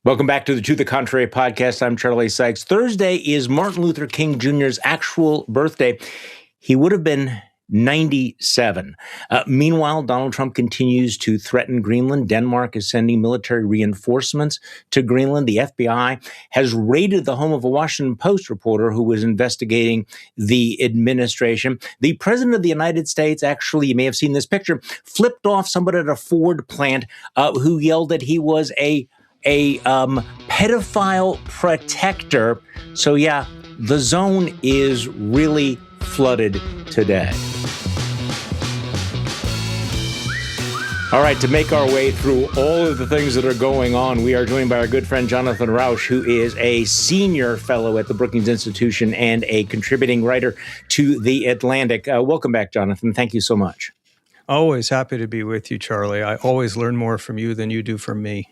Welcome back to the To the Contrary podcast. I'm Charlie Sykes. Thursday is Martin Luther King Jr.'s actual birthday. He would have been 97. Meanwhile, Donald Trump continues to threaten Greenland. Denmark is sending military reinforcements to Greenland. The FBI has raided the home of a Washington Post reporter who was investigating the administration. The president of the United States, actually, you may have seen this picture, flipped off somebody at a Ford plant who yelled that he was a pedophile protector. So yeah, the zone is really flooded today. All right, to make our way through all of the things that are going on, we are joined by our good friend Jonathan Rauch, who is a senior fellow at the Brookings Institution and a contributing writer to The Atlantic. Welcome back, Jonathan. Thank you so much. Always happy to be with you, Charlie. I always learn more from you than you do from me.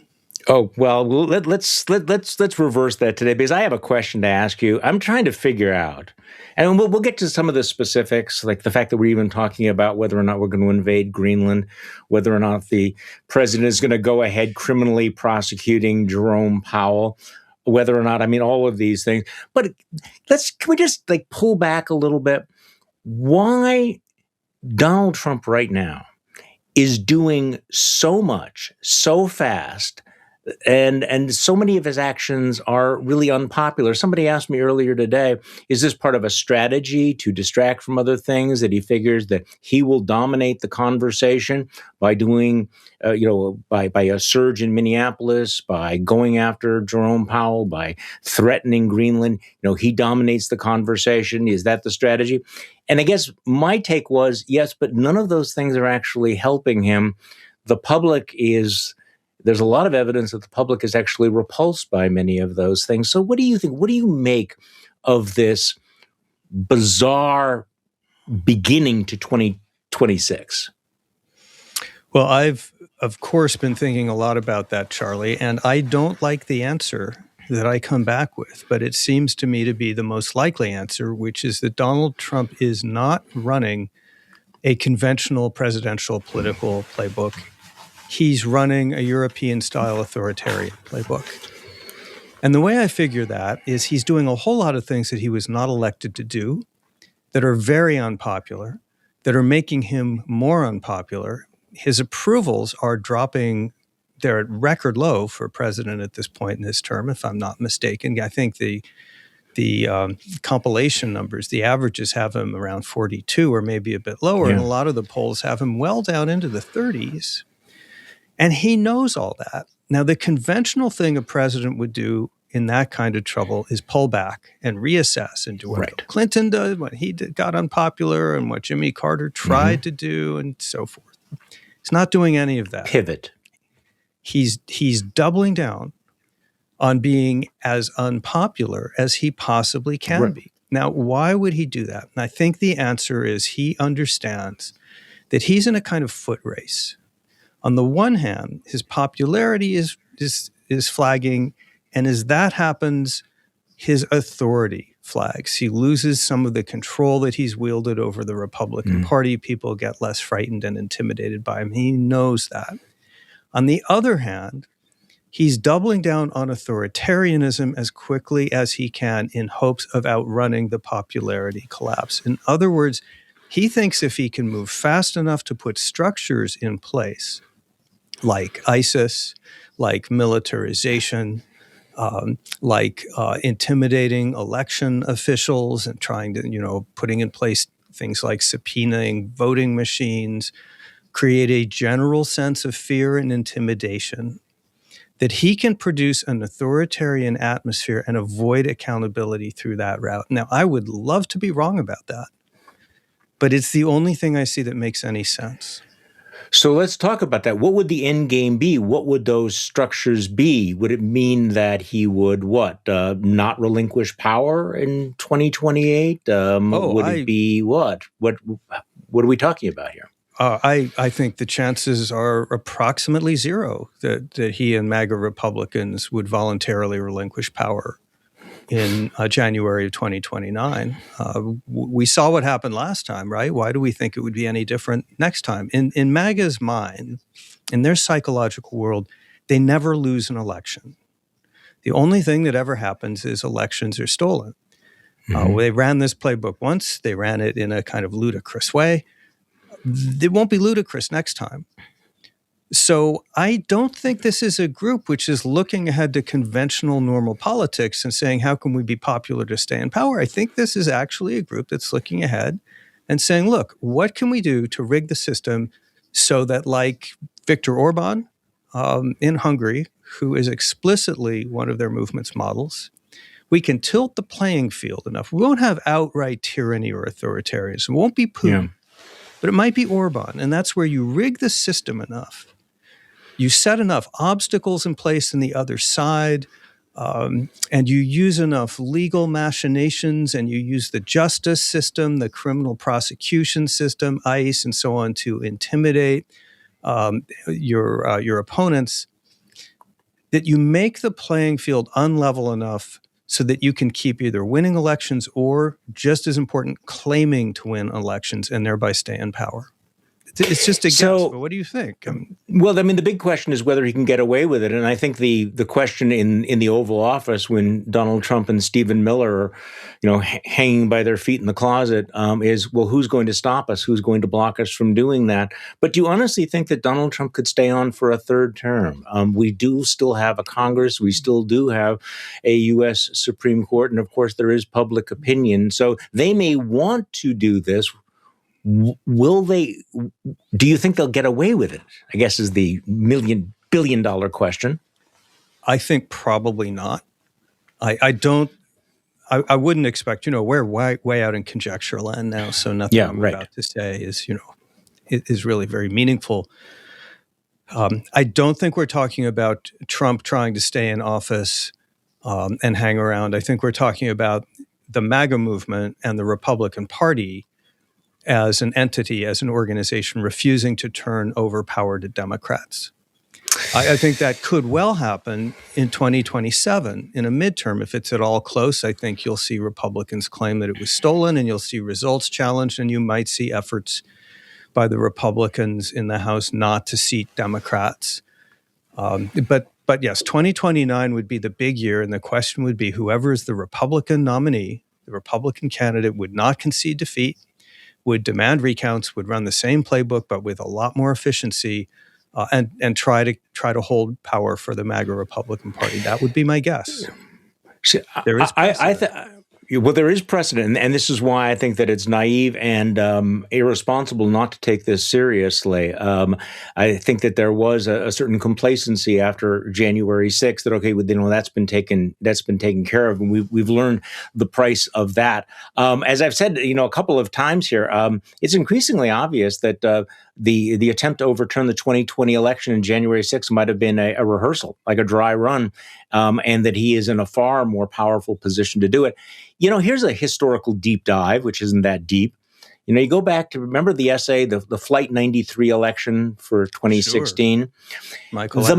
Oh, well, let's reverse that today, because I have a question to ask you. I'm trying to figure out, and we'll get to some of the specifics, like the fact that we're even talking about whether or not we're going to invade Greenland, whether or not the president is going to go ahead criminally prosecuting Jerome Powell, whether or not, all of these things. But can we just pull back a little bit? Why Donald Trump right now is doing so much, so fast, and so many of his actions are really unpopular. Somebody asked me earlier today, is this part of a strategy to distract from other things, that he figures that he will dominate the conversation by doing, by a surge in Minneapolis, by going after Jerome Powell, by threatening Greenland, he dominates the conversation. Is that the strategy? And I guess my take was, yes, but none of those things are actually helping him. There's a lot of evidence that the public is actually repulsed by many of those things. So what do you think? What do you make of this bizarre beginning to 2026? Well, I've, of course, been thinking a lot about that, Charlie, and I don't like the answer that I come back with, but it seems to me to be the most likely answer, which is that Donald Trump is not running a conventional presidential political playbook. He's running a European-style authoritarian playbook. And the way I figure that is he's doing a whole lot of things that he was not elected to do, that are very unpopular, that are making him more unpopular. His approvals are dropping. They're at record low for a president at this point in his term, if I'm not mistaken. I think the compilation numbers, the averages have him around 42 or maybe a bit lower, and a lot of the polls have him well down into the 30s. And he knows all that. Now, the conventional thing a president would do in that kind of trouble is pull back and reassess and do what Bill Clinton did, what he got unpopular, and what Jimmy Carter tried to do, and so forth. He's not doing any of that. Pivot. He's doubling down on being as unpopular as he possibly can be. Now, why would he do that? And I think the answer is he understands that he's in a kind of foot race. On the one hand, his popularity is flagging, and as that happens, his authority flags. He loses some of the control that he's wielded over the Republican Party. People get less frightened and intimidated by him. He knows that. On the other hand, he's doubling down on authoritarianism as quickly as he can in hopes of outrunning the popularity collapse. In other words, he thinks if he can move fast enough to put structures in place, like ISIS, like militarization, like intimidating election officials and trying to, putting in place things like subpoenaing voting machines, create a general sense of fear and intimidation, that he can produce an authoritarian atmosphere and avoid accountability through that route. Now, I would love to be wrong about that, but it's the only thing I see that makes any sense. So let's talk about that. What would the end game be? What would those structures be? Would it mean that he would, not relinquish power in 2028? Would it be what? What are we talking about here? I think the chances are approximately zero that he and MAGA Republicans would voluntarily relinquish power in January of 2029. We saw what happened last time, right? Why do we think it would be any different next time? In MAGA's mind, in their psychological world, they never lose an election. The only thing that ever happens is elections are stolen. They ran this playbook once. They ran it in a kind of ludicrous way. It won't be ludicrous next time. So I don't think this is a group which is looking ahead to conventional normal politics and saying, how can we be popular to stay in power? I think this is actually a group that's looking ahead and saying, look, what can we do to rig the system so that, like Viktor Orban in Hungary, who is explicitly one of their movement's models, we can tilt the playing field enough. We won't have outright tyranny or authoritarianism. It won't be Putin, but it might be Orban. And that's where you rig the system enough. You set enough obstacles in place on the other side, and you use enough legal machinations, and you use the justice system, the criminal prosecution system, ICE, and so on to intimidate your opponents, that you make the playing field unlevel enough so that you can keep either winning elections or, just as important, claiming to win elections and thereby stay in power. It's just a guess, but what do you think? Well, I mean, the big question is whether he can get away with it. And I think the question in the Oval Office when Donald Trump and Stephen Miller are, hanging by their feet in the closet is, well, who's going to stop us? Who's going to block us from doing that? But do you honestly think that Donald Trump could stay on for a third term? We do still have a Congress. We still do have a U.S. Supreme Court. And of course, there is public opinion. So they may want to do this. Will they? Do you think they'll get away with it? I guess is the billion-dollar question. I think probably not. I don't. I wouldn't expect. We're way out in conjecture land now, so nothing I'm about to say is is really very meaningful. I don't think we're talking about Trump trying to stay in office and hang around. I think we're talking about the MAGA movement and the Republican Party as an entity, as an organization, refusing to turn over power to Democrats. I think that could well happen in 2027 in a midterm. If it's at all close, I think you'll see Republicans claim that it was stolen, and you'll see results challenged, and you might see efforts by the Republicans in the House not to seat Democrats. But yes, 2029 would be the big year, and the question would be whoever is the Republican nominee, the Republican candidate would not concede defeat, would demand recounts, would run the same playbook, but with a lot more efficiency, and try to hold power for the MAGA Republican Party. That would be my guess. There is Well, there is precedent, and this is why I think that it's naive and irresponsible not to take this seriously. I think that there was a certain complacency after January 6th that, okay, that's been taken care of, and we've learned the price of that. As I've said, a couple of times here, it's increasingly obvious that the attempt to overturn the 2020 election in January 6th might have been a rehearsal, like a dry run, and that he is in a far more powerful position to do it. Here's a historical deep dive, which isn't that deep. You go back to, remember the essay, the Flight 93 election for 2016? Sure. Michael the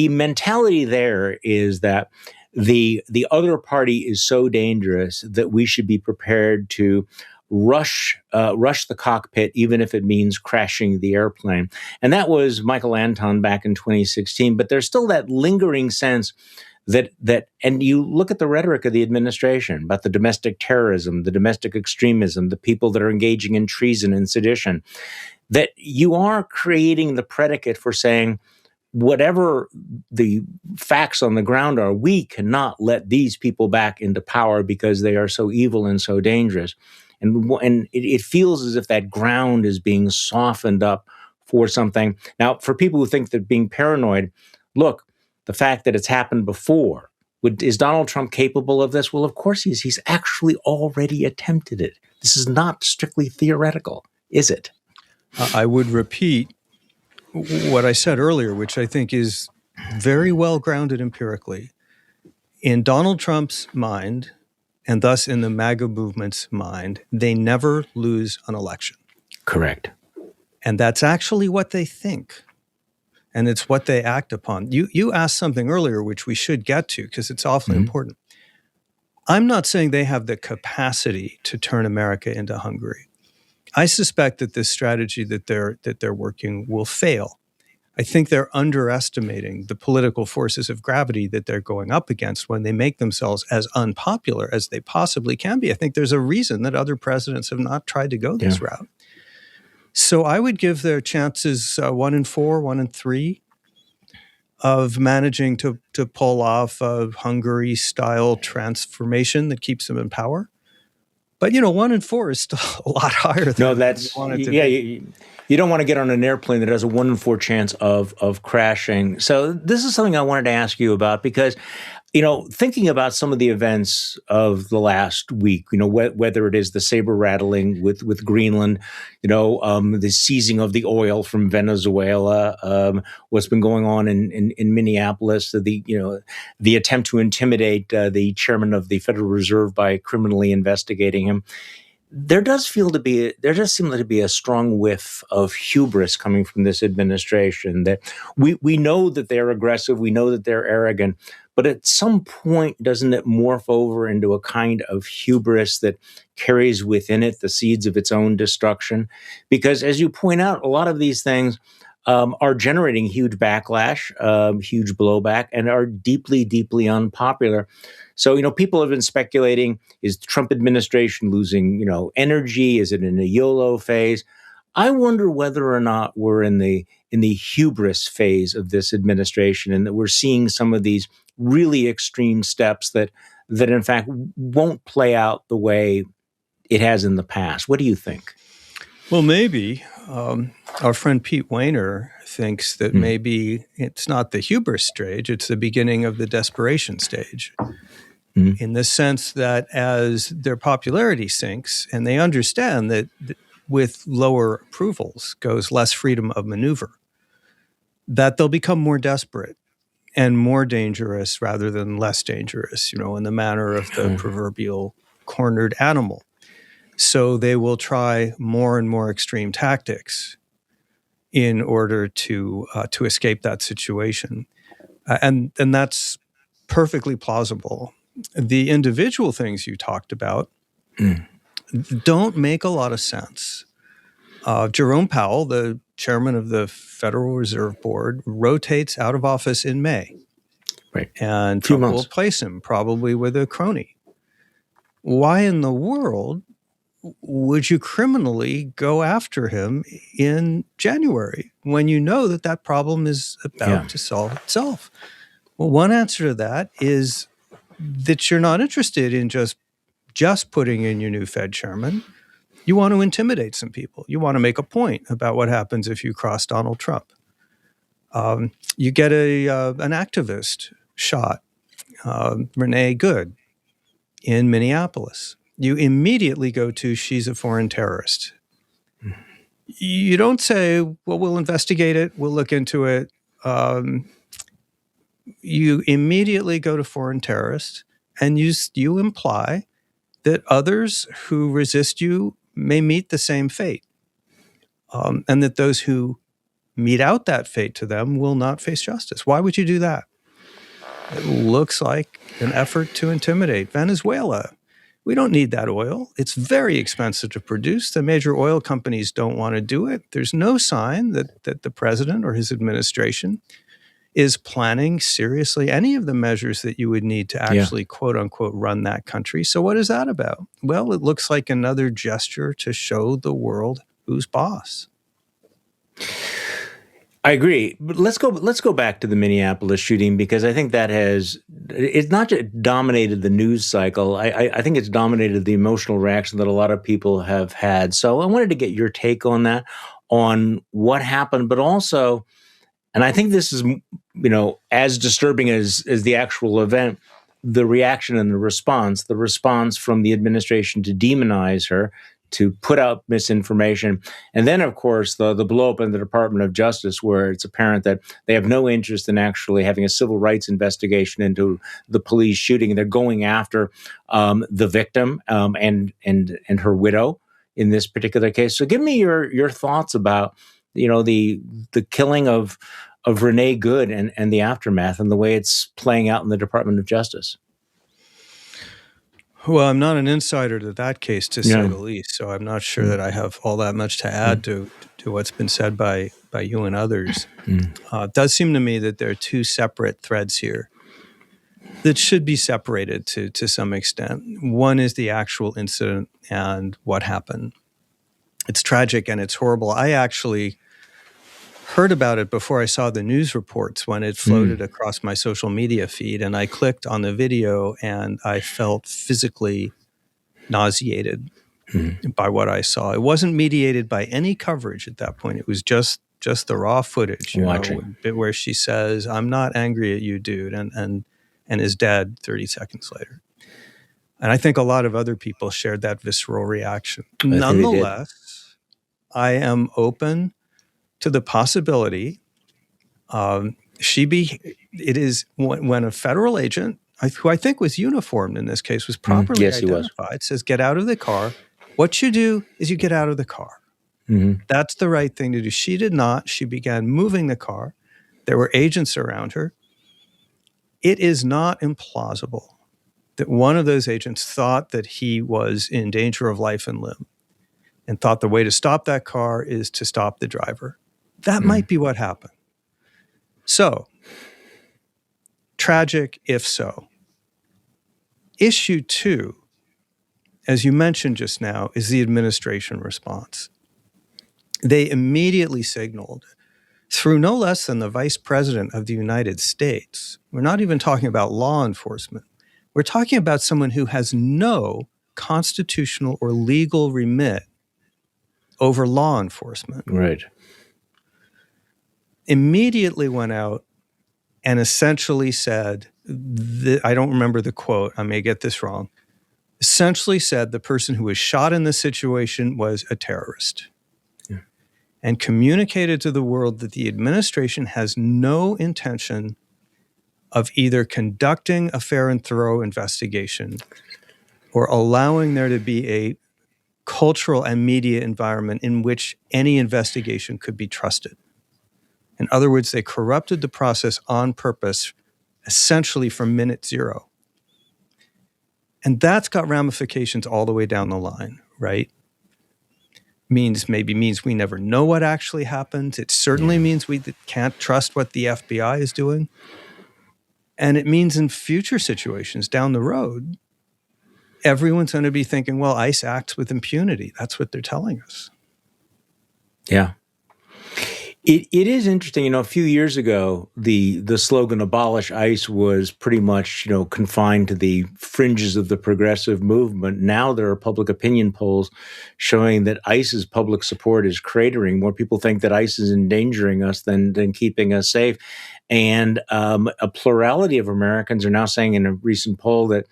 mentality there is that the other party is so dangerous that we should be prepared to rush the cockpit, even if it means crashing the airplane. And that was Michael Anton back in 2016. But there's still that lingering sense that, and you look at the rhetoric of the administration about the domestic terrorism, the domestic extremism, the people that are engaging in treason and sedition, that you are creating the predicate for saying, whatever the facts on the ground are, we cannot let these people back into power because they are so evil and so dangerous. And it feels as if that ground is being softened up for something. Now, for people who think that being paranoid, look, the fact that it's happened before, is Donald Trump capable of this? Well, of course he is. He's actually already attempted it. This is not strictly theoretical, is it? I would repeat what I said earlier, which I think is very well grounded empirically. In Donald Trump's mind, and thus in the MAGA movement's mind, they never lose an election. Correct. And that's actually what they think. And it's what they act upon. You asked something earlier, which we should get to, because it's awfully important. I'm not saying they have the capacity to turn America into Hungary. I suspect that this strategy that they're working will fail. I think they're underestimating the political forces of gravity that they're going up against when they make themselves as unpopular as they possibly can be. I think there's a reason that other presidents have not tried to go this route. So I would give their chances 1 in 4, 1 in 3 of managing to pull off a Hungary-style transformation that keeps them in power. But, 1 in 4 is still a lot higher than that's you want it to be. You don't want to get on an airplane that has a 1 in 4 chance of crashing. So this is something I wanted to ask you about because, thinking about some of the events of the last week, whether it is the saber rattling with Greenland, the seizing of the oil from Venezuela, what's been going on in Minneapolis, the attempt to intimidate the chairman of the Federal Reserve by criminally investigating him. There does seem to be a strong whiff of hubris coming from this administration, that we know that they're aggressive, we know that they're arrogant, but at some point, doesn't it morph over into a kind of hubris that carries within it the seeds of its own destruction? Because as you point out, a lot of these things are generating huge backlash, huge blowback, and are deeply, deeply unpopular. So, people have been speculating, is the Trump administration losing, energy? Is it in a YOLO phase? I wonder whether or not we're in the hubris phase of this administration, and that we're seeing some of these really extreme steps that in fact won't play out the way it has in the past. What do you think? Well, maybe. Our friend Pete Wehner thinks that maybe it's not the hubris stage, it's the beginning of the desperation stage. In the sense that as their popularity sinks, and they understand that with lower approvals goes less freedom of maneuver, that they'll become more desperate and more dangerous rather than less dangerous, in the manner of the proverbial cornered animal. So they will try more and more extreme tactics in order to escape that situation. And that's perfectly plausible. The individual things you talked about don't make a lot of sense. Jerome Powell, the chairman of the Federal Reserve Board, rotates out of office in May. Right. And Trump will replace him, probably with a crony. Why in the world would you criminally go after him in January when you know that problem is about to solve itself? Well, one answer to that is that you're not interested in just putting in your new Fed chairman. You want to intimidate some people. You want to make a point about what happens if you cross Donald Trump. You get an activist shot, Renee Good, in Minneapolis. You immediately go to, she's a foreign terrorist. You don't say, well, we'll investigate it, we'll look into it. You immediately go to foreign terrorist, and you imply that others who resist you may meet the same fate, and that those who mete out that fate to them will not face justice. Why would you do that? It looks like an effort to intimidate Venezuela. We don't need that oil. It's very expensive to produce. The major oil companies don't want to do it. There's no sign that the president or his administration is planning seriously any of the measures that you would need to actually, quote unquote, run that country. So what is that about? Well, it looks like another gesture to show the world who's boss. I agree, but let's go back to the Minneapolis shooting, because I think it's not just dominated the news cycle. I think it's dominated the emotional reaction that a lot of people have had. So I wanted to get your take on that, on what happened, but also, and I think this is, as disturbing as the actual event, the reaction and the response from the administration to demonize her, to put out misinformation. And then, of course, the blow up in the Department of Justice, where it's apparent that they have no interest in actually having a civil rights investigation into the police shooting. They're going after the victim and her widow in this particular case. So give me your thoughts about, the killing of Renee Good and the aftermath and the way it's playing out in the Department of Justice. Well, I'm not an insider to that case, to say the least, so I'm not sure that I have all that much to add to what's been said by you and others, it does seem to me that there are two separate threads here that should be separated to some extent. One is the actual incident and what happened. It's tragic and it's horrible. I actually heard about it before I saw the news reports when it floated across my social media feed, and I clicked on the video and I felt physically nauseated by what I saw. It wasn't mediated by any coverage at that point. It was just the raw footage, where she says, "I'm not angry at you, dude," and is dead 30 seconds later. And I think a lot of other people shared that visceral reaction. Nonetheless, I am open to the possibility it is when a federal agent, who I think was uniformed in this case, was properly identified, says, "Get out of the car." What you do is you get out of the car. That's the right thing to do. She did not. She began moving the car. There were agents around her. It is not implausible that one of those agents thought that he was in danger of life and limb and thought the way to stop that car is to stop the driver. That might be what happened. So, tragic if so. Issue 2, as you mentioned just now, is the administration response. They immediately signaled, through no less than the Vice President of the United States, we're not even talking about law enforcement, we're talking about someone who has no constitutional or legal remit over law enforcement. Right. Immediately went out and essentially said, I don't remember the quote, I may get this wrong, essentially said the person who was shot in this situation was a terrorist. And communicated to the world that the administration has no intention of either conducting a fair and thorough investigation or allowing there to be a cultural and media environment in which any investigation could be trusted. In other words, they corrupted the process on purpose, essentially from minute zero. And that's got ramifications all the way down the line, right? Means we never know what actually happened. It certainly means we can't trust what the FBI is doing. And it means in future situations down the road, everyone's going to be thinking, well, ICE acts with impunity. That's what they're telling us. Yeah. It is interesting, a few years ago, the slogan "Abolish ICE" was pretty much, confined to the fringes of the progressive movement. Now there are public opinion polls showing that ICE's public support is cratering. More people think that ICE is endangering us than keeping us safe. And a plurality of Americans are now saying in a recent poll that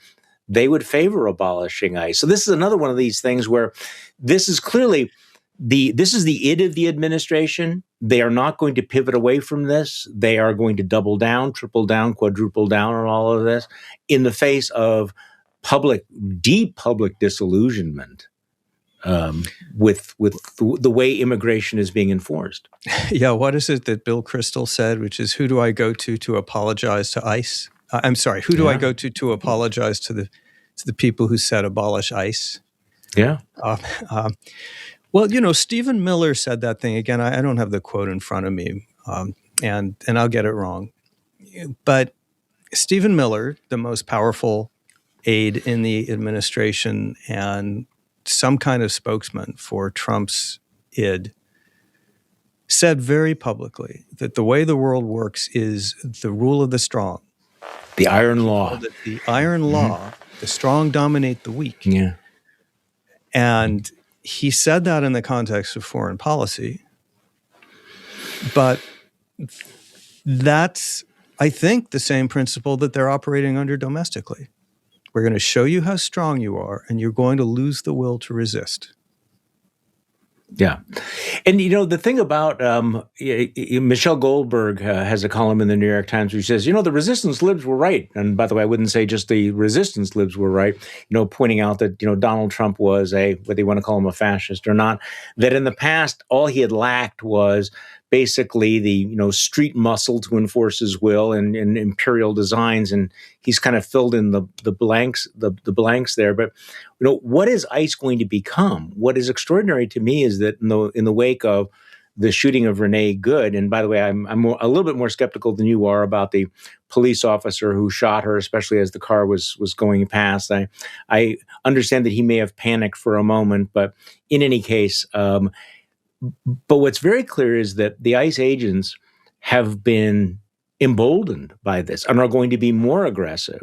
they would favor abolishing ICE. So this is another one of these things where this is clearly this is the id of the administration. They are not going to pivot away from this. They are going to double down, triple down, quadruple down on all of this in the face of deep public disillusionment with the way immigration is being enforced. Yeah, what is it that Bill Kristol said, which is, who do I go to apologize to ICE? I'm sorry, who do I go to apologize to the people who said abolish ICE? Yeah. Well, Stephen Miller said that thing again. I don't have the quote in front of me, and I'll get it wrong. But Stephen Miller, the most powerful aide in the administration and some kind of spokesman for Trump's id, said very publicly that the way the world works is the rule of the strong. The iron law. The iron law, the strong dominate the weak. Yeah. And he said that in the context of foreign policy. But that's, I think, the same principle that they're operating under domestically. We're going to show you how strong you are, and you're going to lose the will to resist. Yeah. And, the thing about Michelle Goldberg has a column in the New York Times where she says, the resistance libs were right. And by the way, I wouldn't say just the resistance libs were right, pointing out that, Donald Trump was whether you want to call him a fascist or not, that in the past, all he had lacked was basically the, street muscle to enforce his will and imperial designs. And he's kind of filled in the blanks there. But, what is ICE going to become? What is extraordinary to me is that in the wake of the shooting of Renee Good. And by the way, I'm a little bit more skeptical than you are about the police officer who shot her, especially as the car was going past. I understand that he may have panicked for a moment, but in any case, but what's very clear is that the ICE agents have been emboldened by this and are going to be more aggressive.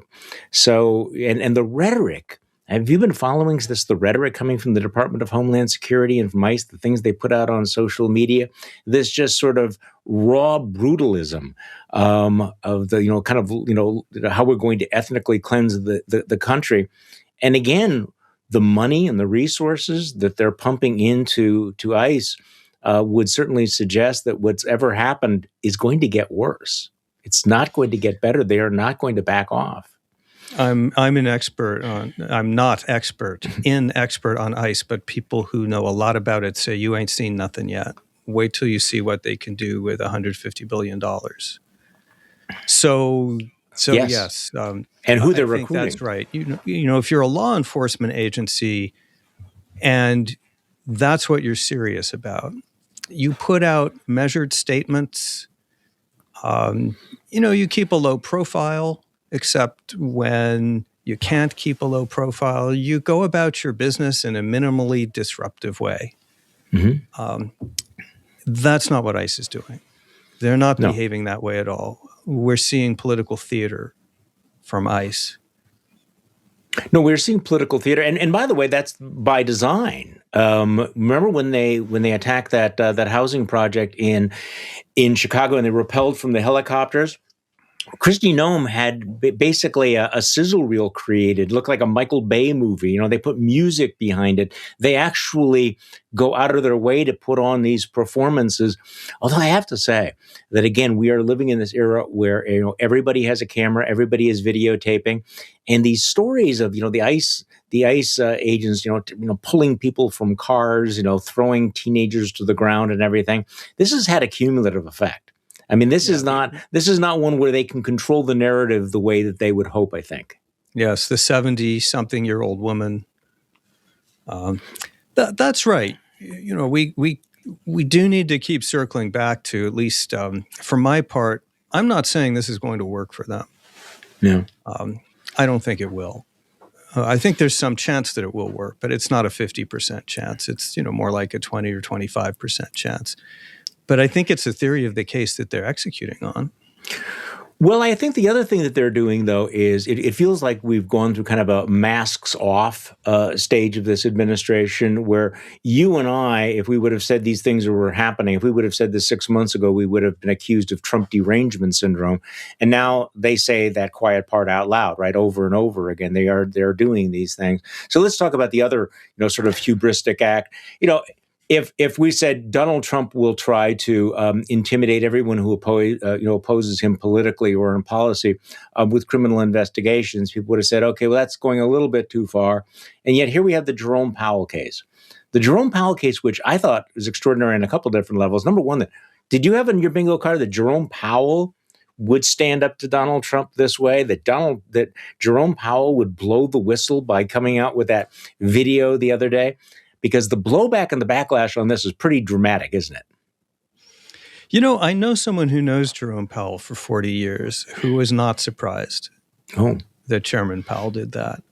So, and the rhetoric, have you been following this, the rhetoric coming from the Department of Homeland Security and from ICE, the things they put out on social media, this just sort of raw brutalism of the, kind of, how we're going to ethnically cleanse the country. And again, the money and the resources that they're pumping into ICE would certainly suggest that what's ever happened is going to get worse. It's not going to get better. They are not going to back off. I'm an expert on. I'm not expert on ICE, but people who know a lot about it say you ain't seen nothing yet. Wait till you see what they can do with $150 billion. So yes. And who they're I think recruiting. That's right. You know, if you're a law enforcement agency, and that's what you're serious about, you put out measured statements. You keep a low profile, except when you can't keep a low profile. You go about your business in a minimally disruptive way. Mm-hmm. That's not what ICE is doing. They're not behaving that way at all. We're seeing political theater from ICE. No, we're seeing political theater, and by the way, that's by design. Remember when they attacked that housing project in Chicago and they repelled from the helicopters? Kristi Noem had basically a sizzle reel created, looked like a Michael Bay movie. They put music behind it. They actually go out of their way to put on these performances. Although I have to say that, again, we are living in this era where everybody has a camera, everybody is videotaping, and these stories of the ICE agents pulling people from cars, throwing teenagers to the ground and everything. This has had a cumulative effect. I mean, this is not one where they can control the narrative the way that they would hope, I think. Yes, the 70-something-year-old woman. That's right. We do need to keep circling back to, at least for my part, I'm not saying this is going to work for them. No. I don't think it will. I think there's some chance that it will work, but it's not a 50% chance. It's more like a 20 or 25% chance. But I think it's a theory of the case that they're executing on. Well, I think the other thing that they're doing, though, is it feels like we've gone through kind of a masks off stage of this administration where you and I, if we would have said these things were happening, if we would have said this 6 months ago, we would have been accused of Trump derangement syndrome. And now they say that quiet part out loud, right, over and over again. They're doing these things. So let's talk about the other, sort of hubristic act. If we said Donald Trump will try to intimidate everyone who opposes him politically or in policy with criminal investigations, people would have said, okay, well, that's going a little bit too far. And yet here we have the Jerome Powell case. The Jerome Powell case, which I thought was extraordinary on a couple different levels. Number one, did you have in your bingo card that Jerome Powell would stand up to Donald Trump this way, that Jerome Powell would blow the whistle by coming out with that video the other day? Because the blowback and the backlash on this is pretty dramatic, isn't it? I know someone who knows Jerome Powell for 40 years who was not surprised that Chairman Powell did that.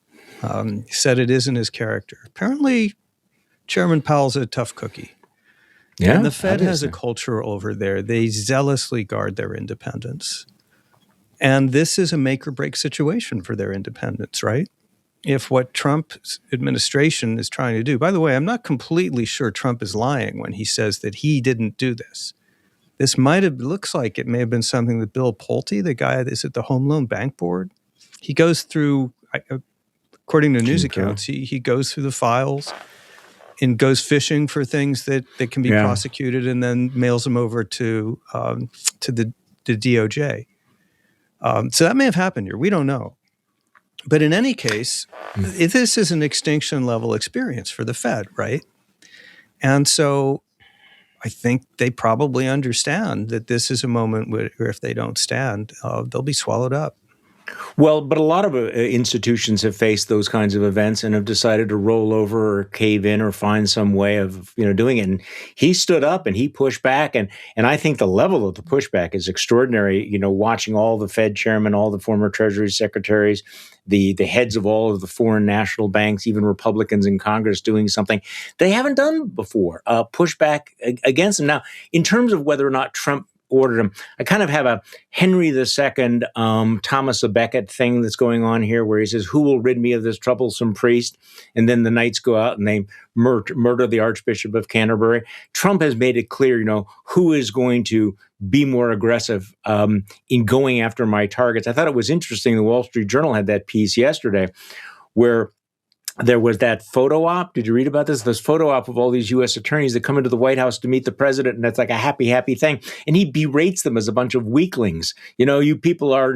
He said it isn't his character. Apparently, Chairman Powell's a tough cookie. Yeah, and the Fed has a culture over there. They zealously guard their independence. And this is a make or break situation for their independence, right? If what Trump's administration is trying to do, by the way, I'm not completely sure Trump is lying when he says that he didn't do this. This looks like it may have been something that Bill Pulte, the guy that's at the Home Loan Bank Board, he goes through, according to news accounts, he goes through the files and goes fishing for things that can be prosecuted and then mails them over to the DOJ. So that may have happened here. We don't know. But in any case, this is an extinction level experience for the Fed, right? And so I think they probably understand that this is a moment where if they don't stand, they'll be swallowed up. Well, but a lot of institutions have faced those kinds of events and have decided to roll over or cave in or find some way of doing it. And he stood up and he pushed back, and I think the level of the pushback is extraordinary. Watching all the Fed chairmen, all the former Treasury secretaries, the heads of all of the foreign national banks, even Republicans in Congress doing something they haven't done before, push back against him. Now, in terms of whether or not Trump ordered him, I kind of have a Henry II, Thomas a Becket thing that's going on here, where he says, "Who will rid me of this troublesome priest?" And then the knights go out and they murder the Archbishop of Canterbury. Trump has made it clear, who is going to be more aggressive in going after my targets. I thought it was interesting. The Wall Street Journal had that piece yesterday where there was that photo op. Did you read about this? This photo op of all these U.S. attorneys that come into the White House to meet the president, and it's like a happy thing. And he berates them as a bunch of weaklings. You people are,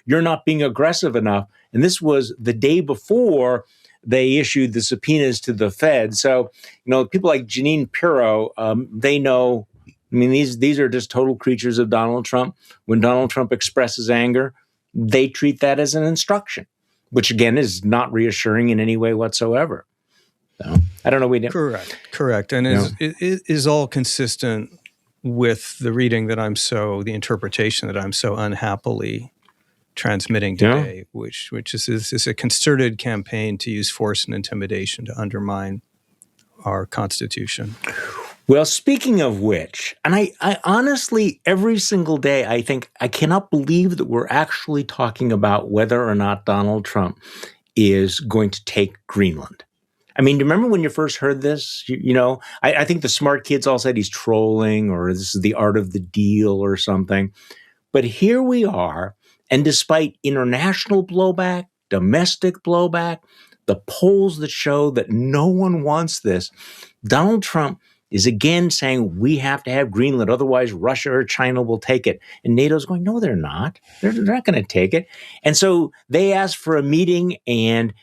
you're not being aggressive enough. And this was the day before they issued the subpoenas to the Fed. So, people like Jeanine Pirro, they know. I mean, these are just total creatures of Donald Trump. When Donald Trump expresses anger, they treat that as an instruction, which again is not reassuring in any way whatsoever. So I don't know. Correct. And it is all consistent with the reading that the interpretation that I'm so unhappily transmitting today, which is a concerted campaign to use force and intimidation to undermine our Constitution. Well, speaking of which, and I honestly, every single day, I think I cannot believe that we're actually talking about whether or not Donald Trump is going to take Greenland. I mean, do you remember when you first heard this? I think the smart kids all said he's trolling or this is the art of the deal or something. But here we are, and despite international blowback, domestic blowback, the polls that show that no one wants this, Donald Trump is again saying we have to have Greenland, otherwise Russia or China will take it. And NATO's going, no, they're not. They're not going to take it. And so they ask for a meeting, and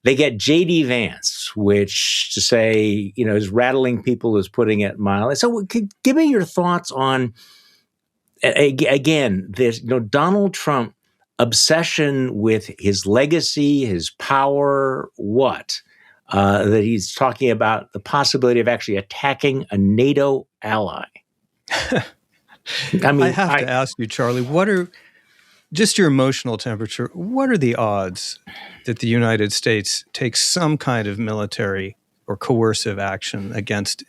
they get J.D. Vance, which to say, is rattling people, is putting it mildly. So give me your thoughts on, again, this Donald Trump obsession with his legacy, his power, that he's talking about the possibility of actually attacking a NATO ally. I mean, I have to ask you, Charlie, what are just your emotional temperature? What are the odds that the United States takes some kind of military or coercive action against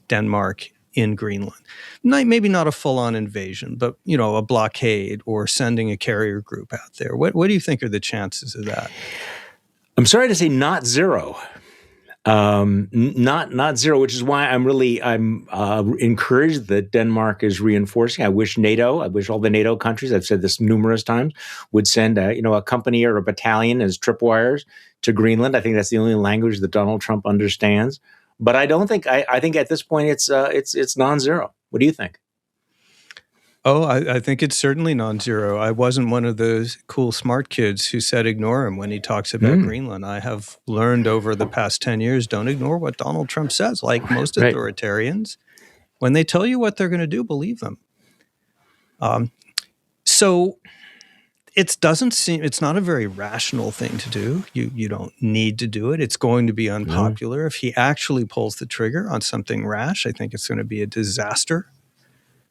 Denmark in Greenland? Maybe not a full-on invasion, but a blockade or sending a carrier group out there. What do you think are the chances of that? I'm sorry to say, not zero. Not zero, which is why I'm encouraged that Denmark is reinforcing. I wish all the NATO countries, I've said this numerous times, would send a company or a battalion as tripwires to Greenland. I think that's the only language that Donald Trump understands. But I don't think I think at this point it's non-zero. What do you think? Oh, I think it's certainly non-zero. I wasn't one of those cool smart kids who said ignore him when he talks about Greenland. I have learned over the past 10 years, don't ignore what Donald Trump says. Like most authoritarians, when they tell you what they're going to do, believe them. So it's not a very rational thing to do. You don't need to do it. It's going to be unpopular. If he actually pulls the trigger on something rash, I think it's going to be a disaster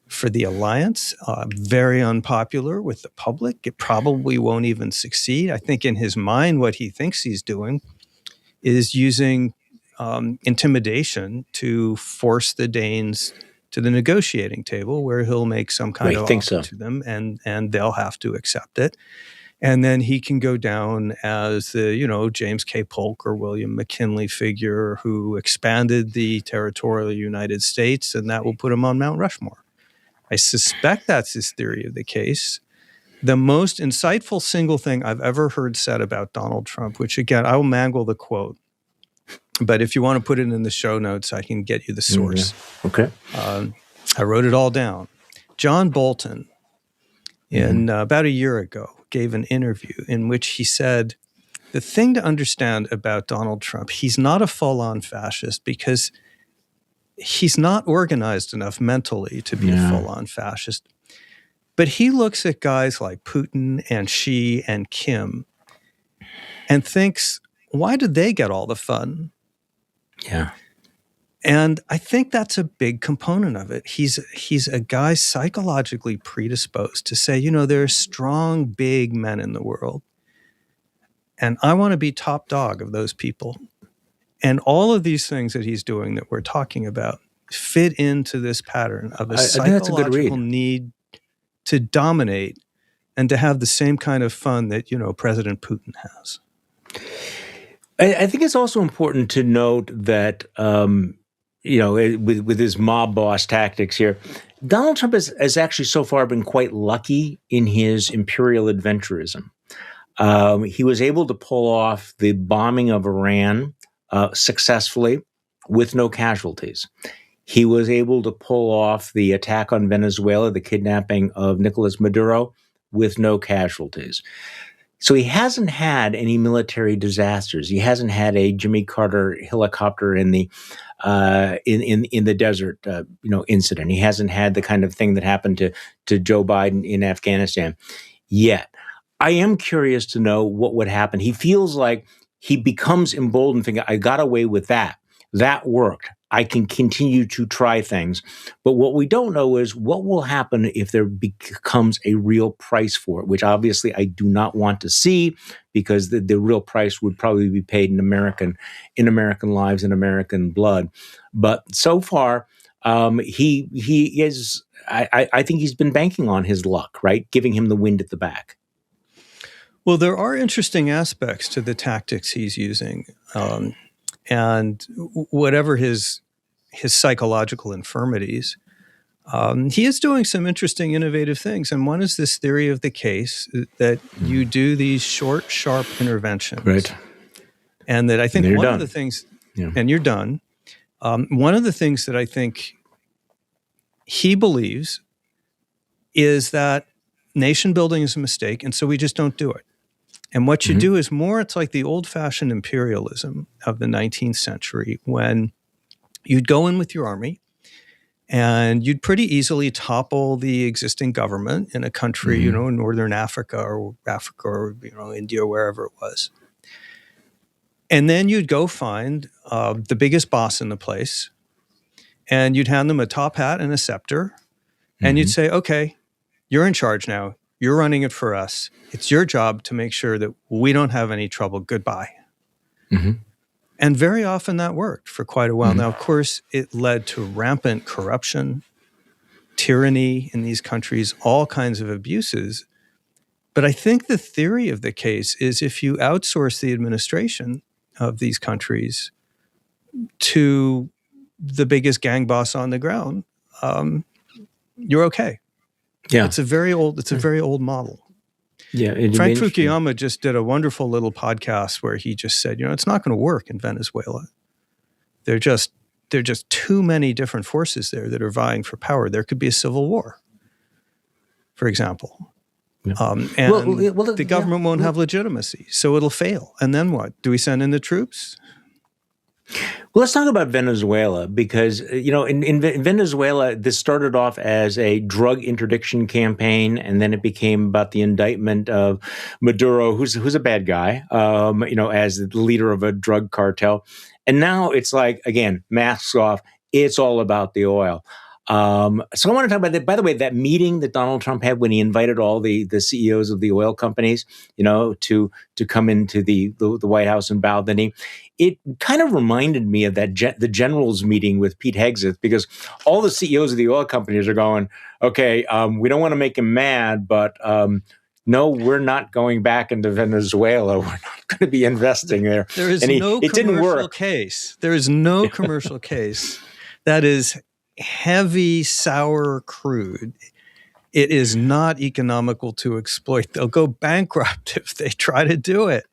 for the alliance, very unpopular with the public. It probably won't even succeed. I think in his mind, what he thinks he's doing is using intimidation to force the Danes to the negotiating table, where he'll make some kind of offer to them, and they'll have to accept it. And then he can go down as the, James K. Polk or William McKinley figure who expanded the territorial United States, and that will put him on Mount Rushmore. I suspect that's his theory of the case. The most insightful single thing I've ever heard said about Donald Trump, which again, I will mangle the quote, but if you want to put it in the show notes, I can get you the source. Okay. I wrote it all down. John Bolton, about a year ago, gave an interview in which he said, the thing to understand about Donald Trump, he's not a full-on fascist because he's not organized enough mentally to be a full-on fascist. But he looks at guys like Putin and Xi and Kim and thinks, why did they get all the fun? Yeah. And I think that's a big component of it. He's a guy psychologically predisposed to say, there are strong, big men in the world, and I want to be top dog of those people. And all of these things that he's doing that we're talking about fit into this pattern of a psychological need to dominate and to have the same kind of fun that, President Putin has. I think it's also important to note that, with his mob boss tactics here, Donald Trump has actually so far been quite lucky in his imperial adventurism. He was able to pull off the bombing of Iran successfully with no casualties. He was able to pull off the attack on Venezuela, the kidnapping of Nicolas Maduro, with no casualties. So he hasn't had any military disasters. He hasn't had a Jimmy Carter helicopter in the desert, incident. He hasn't had the kind of thing that happened to Joe Biden in Afghanistan yet. I am curious to know what would happen. He feels like he becomes emboldened, thinking, I got away with that. That worked. I can continue to try things. But what we don't know is what will happen if there becomes a real price for it, which obviously I do not want to see, because the real price would probably be paid in American lives and American blood. But so far, he is. I think he's been banking on his luck, right? Giving him the wind at the back. Well, there are interesting aspects to the tactics he's using. And whatever his psychological infirmities, he is doing some interesting, innovative things. And one is this theory of the case that you do these short, sharp interventions. Right. And that I think one done. of the things, and you're done. One of the things that I think he believes is that nation building is a mistake, and so we just don't do it. And what you do is it's like the old-fashioned imperialism of the 19th century, when you'd go in with your army and you'd pretty easily topple the existing government in a country, in Northern Africa or India, wherever it was. And then you'd go find the biggest boss in the place, and you'd hand them a top hat and a scepter, and you'd say, okay, you're in charge now. You're running it for us. It's your job to make sure that we don't have any trouble. Goodbye. And very often that worked for quite a while. Now, of course, it led to rampant corruption, tyranny in these countries, all kinds of abuses. But I think the theory of the case is if you outsource the administration of these countries to the biggest gang boss on the ground, you're okay. Yeah, it's a very old model. Yeah, Frank Fukuyama just did a wonderful little podcast where he just said, it's not going to work in Venezuela. There are just too many different forces there that are vying for power. There could be a civil war, for example. Yeah. The government won't have legitimacy, so it'll fail. And then what? Do we send in the troops? Well, let's talk about Venezuela, because, in Venezuela, this started off as a drug interdiction campaign, and then it became about the indictment of Maduro, who's a bad guy, as the leader of a drug cartel. And now it's like, again, masks off. It's all about the oil. So I want to talk about that. By the way, that meeting that Donald Trump had when he invited all the CEOs of the oil companies, to come into the White House and bow the knee, it kind of reminded me of that the generals meeting with Pete Hegseth, because all the CEOs of the oil companies are going, okay, we don't want to make him mad, but no, we're not going back into Venezuela. We're not going to be investing there. There is no commercial case. There is no commercial case that is heavy, sour crude. It is not economical to exploit. They'll go bankrupt if they try to do it.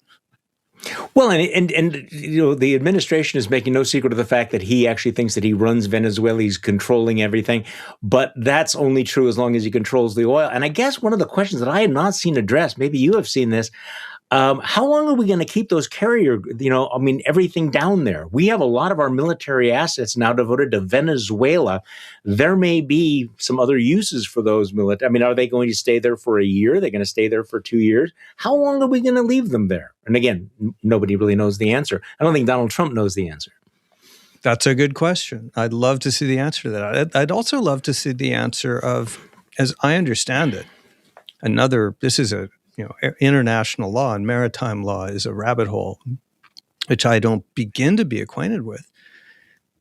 Well, and the administration is making no secret of the fact that he actually thinks that he runs Venezuela. He's controlling everything, but that's only true as long as he controls the oil. And I guess one of the questions that I have not seen addressed, maybe you have seen this, How long are we going to keep those carrier, everything down there? We have a lot of our military assets now devoted to Venezuela. There may be some other uses for those military. I mean, are they going to stay there for a year? Are they going to stay there for 2 years? How long are we going to leave them there? And again, nobody really knows the answer. I don't think Donald Trump knows the answer. That's a good question. I'd love to see the answer to that. I'd also love to see the answer of, as I understand it, this is international law and maritime law is a rabbit hole, which I don't begin to be acquainted with.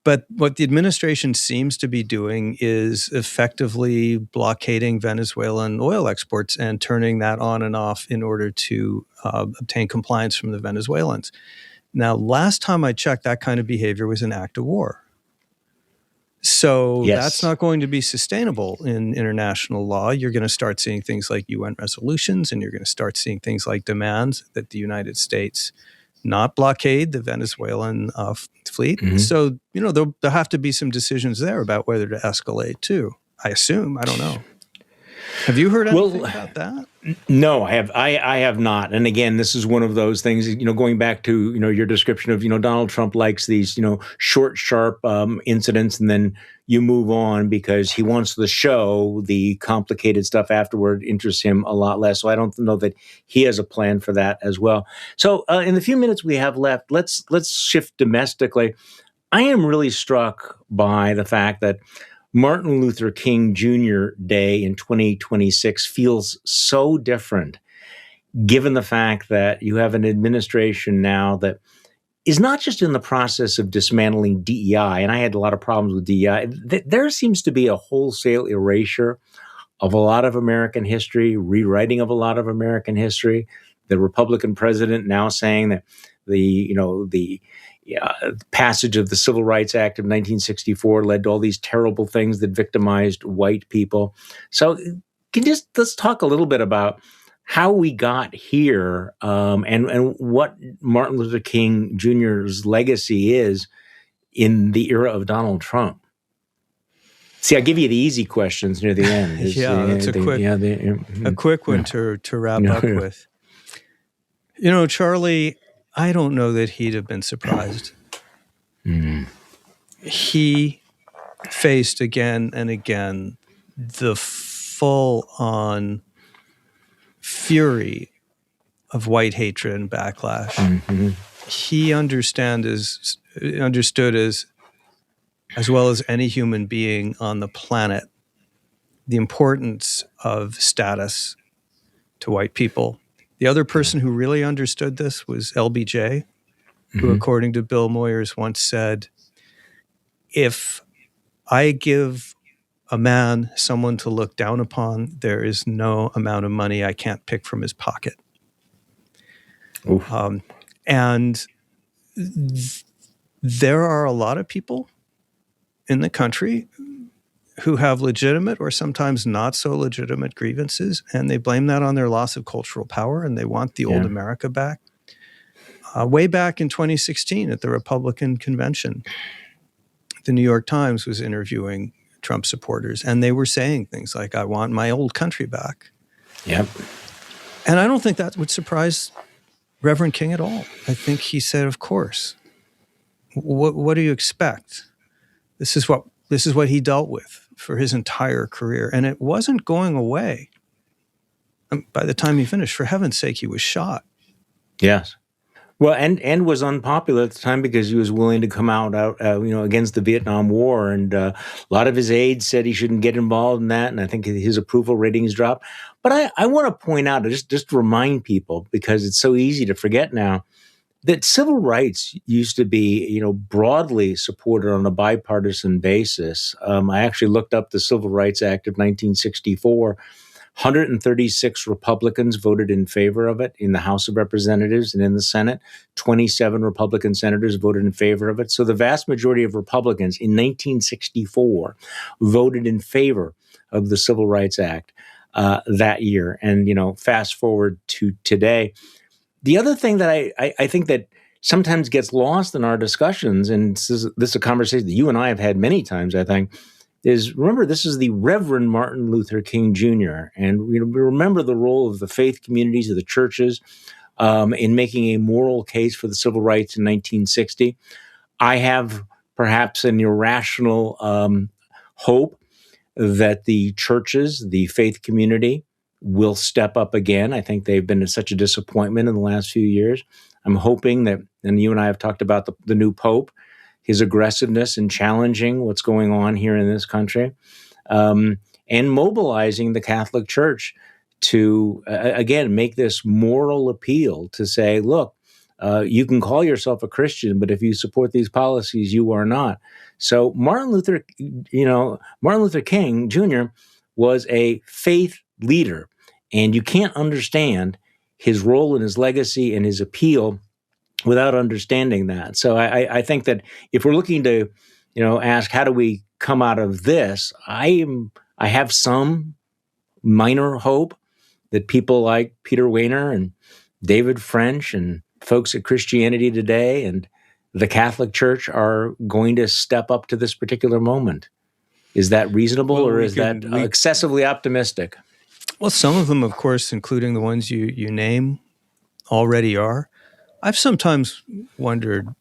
But what the administration seems to be doing is effectively blockading Venezuelan oil exports and turning that on and off in order to obtain compliance from the Venezuelans. Now, last time I checked, that kind of behavior was an act of war. So That's not going to be sustainable in international law. You're going to start seeing things like UN resolutions, and you're going to start seeing things like demands that the United States not blockade the Venezuelan fleet. Mm-hmm. So, there'll have to be some decisions there about whether to escalate too. I assume. I don't know. Have you heard anything about that? No, I have not. And again, this is one of those things, going back to, your description of, Donald Trump likes these, short, sharp incidents, and then you move on because he wants the show. The complicated stuff afterward interests him a lot less. So I don't know that he has a plan for that as well. So in the few minutes we have left, let's shift domestically. I am really struck by the fact that Martin Luther King Jr. Day in 2026 feels so different, given the fact that you have an administration now that is not just in the process of dismantling DEI, and I had a lot of problems with DEI. There seems to be a wholesale erasure of a lot of American history, rewriting of a lot of American history. The Republican president now saying that the passage of the Civil Rights Act of 1964 led to all these terrible things that victimized white people. So let's talk a little bit about how we got here and what Martin Luther King Jr.'s legacy is in the era of Donald Trump. See, I give you the easy questions near the end. It's a quick one to wrap up with. Charlie, I don't know that he'd have been surprised. He faced again and again the full-on fury of white hatred and backlash. Mm-hmm. He understood as well as any human being on the planet the importance of status to white people. The other person who really understood this was LBJ, who, according to Bill Moyers, once said, if I give a man someone to look down upon, there is no amount of money I can't pick from his pocket. And there are a lot of people in the country who have legitimate or sometimes not so legitimate grievances, and they blame that on their loss of cultural power, and they want the old America back. Way back in 2016 at the Republican convention, the New York Times was interviewing Trump supporters, and they were saying things like, I want my old country back. Yep. And I don't think that would surprise Reverend King at all. I think he said, of course. What do you expect? This is what he dealt with for his entire career, and it wasn't going away. By the time he finished, for heaven's sake, he was shot. Yes. Well, and was unpopular at the time because he was willing to come out against the Vietnam War, and a lot of his aides said he shouldn't get involved in that, and I think his approval ratings dropped. But I want to point out, just to remind people, because it's so easy to forget now, that civil rights used to be, broadly supported on a bipartisan basis. I actually looked up the Civil Rights Act of 1964. 136 Republicans voted in favor of it in the House of Representatives and in the Senate. 27 Republican senators voted in favor of it. So the vast majority of Republicans in 1964 voted in favor of the Civil Rights Act that year. And, fast forward to today. The other thing that I think that sometimes gets lost in our discussions, and this is a conversation that you and I have had many times, I think, is remember this is the Reverend Martin Luther King Jr. And we remember the role of the faith communities of the churches in making a moral case for the civil rights in 1960. I have perhaps an irrational hope that the churches, the faith community, will step up again. I think they've been such a disappointment in the last few years. I'm hoping that, and you and I have talked about the new Pope, his aggressiveness in challenging what's going on here in this country, and mobilizing the Catholic Church to, again, make this moral appeal to say, look, you can call yourself a Christian, but if you support these policies, you are not. So Martin Luther King Jr. was a faith leader, and you can't understand his role and his legacy and his appeal without understanding that. So I think that if we're looking to, ask how do we come out of this, I have some minor hope that people like Peter Wehner and David French and folks at Christianity Today and the Catholic Church are going to step up to this particular moment. Is that reasonable, or is that excessively optimistic? Well, some of them, of course, including the ones you name, already are. I've sometimes wondered,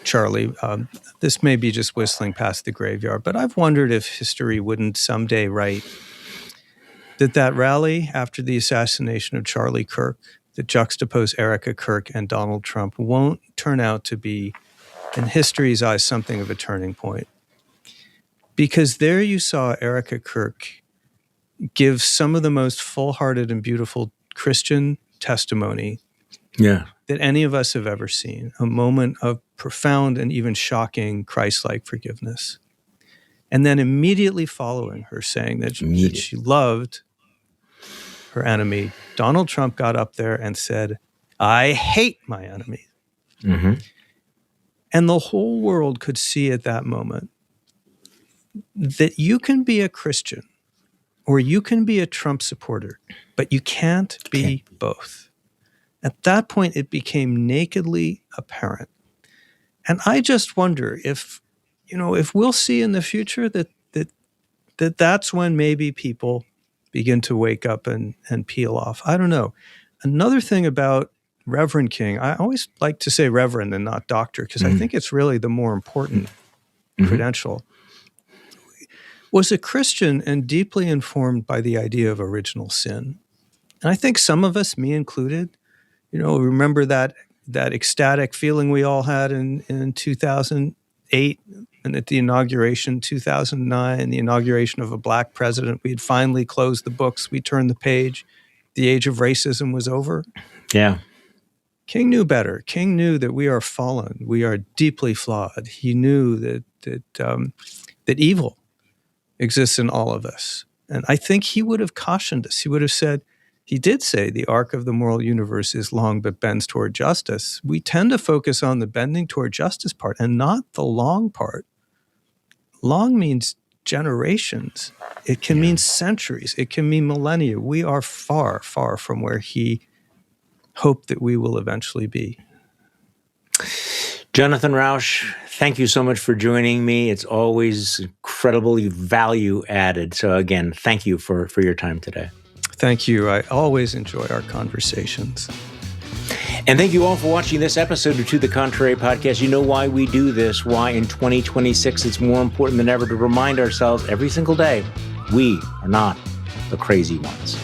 Charlie, this may be just whistling past the graveyard, but I've wondered if history wouldn't someday write that rally after the assassination of Charlie Kirk, that juxtaposed Erica Kirk and Donald Trump, won't turn out to be, in history's eyes, something of a turning point. Because there you saw Erica Kirk give some of the most full-hearted and beautiful Christian testimony that any of us have ever seen, a moment of profound and even shocking Christ-like forgiveness. And then immediately following her saying that she loved her enemy, Donald Trump got up there and said, "I hate my enemy." Mm-hmm. And the whole world could see at that moment that you can be a Christian or you can be a Trump supporter, but you can't be both. At that point, it became nakedly apparent. And I just wonder if we'll see in the future that's when maybe people begin to wake up and peel off. I don't know. Another thing about Reverend King, I always like to say Reverend and not Doctor, because I think it's really the more important credential, was a Christian and deeply informed by the idea of original sin. And I think some of us, me included, remember that ecstatic feeling we all had in 2008 and at the inauguration, 2009, the inauguration of a black president. We had finally closed the books. We turned the page. The age of racism was over. Yeah. King knew better. King knew that we are fallen. We are deeply flawed. He knew that evil exists in all of us. And I think he would have cautioned us. He would have said, he did say the arc of the moral universe is long but bends toward justice. We tend to focus on the bending toward justice part and not the long part. Long means generations. It can mean centuries. It can mean millennia. We are far, far from where he hoped that we will eventually be. Jonathan Rauch, thank you so much for joining me. It's always incredibly value added. So again, thank you for your time today. Thank you. I always enjoy our conversations. And thank you all for watching this episode of To the Contrary podcast. You know why we do this, why in 2026 it's more important than ever to remind ourselves every single day, we are not the crazy ones.